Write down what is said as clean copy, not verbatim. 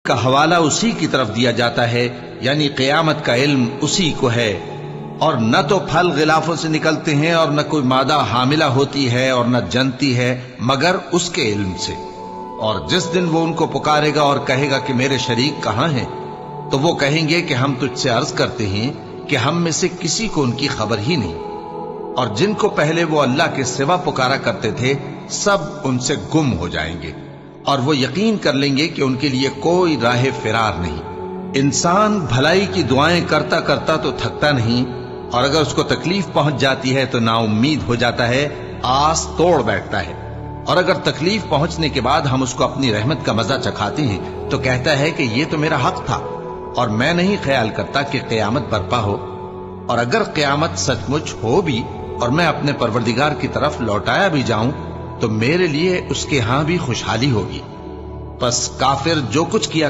کا حوالہ اسی کی طرف دیا جاتا ہے، یعنی قیامت کا علم اسی کو ہے، اور نہ تو پھل غلافوں سے نکلتے ہیں اور نہ کوئی مادہ حاملہ ہوتی ہے اور نہ جنتی ہے مگر اس کے علم سے۔ اور جس دن وہ ان کو پکارے گا اور کہے گا کہ میرے شریک کہاں ہیں، تو وہ کہیں گے کہ ہم تجھ سے عرض کرتے ہیں کہ ہم میں سے کسی کو ان کی خبر ہی نہیں، اور جن کو پہلے وہ اللہ کے سوا پکارا کرتے تھے سب ان سے گم ہو جائیں گے، اور وہ یقین کر لیں گے کہ ان کے لیے کوئی راہ فرار نہیں۔ انسان بھلائی کی دعائیں کرتا کرتا تو تھکتا نہیں، اور اگر اس کو تکلیف پہنچ جاتی ہے تو نا امید ہو جاتا ہے، آس توڑ بیٹھتا ہے، اور اگر تکلیف پہنچنے کے بعد ہم اس کو اپنی رحمت کا مزہ چکھاتے ہیں تو کہتا ہے کہ یہ تو میرا حق تھا، اور میں نہیں خیال کرتا کہ قیامت برپا ہو۔ اور اگر قیامت سچ مچ ہو بھی اور میں اپنے پروردگار کی طرف لوٹایا بھی جاؤں تو میرے لیے اس کے ہاں بھی خوشحالی ہوگی۔ پس کافر جو کچھ کیا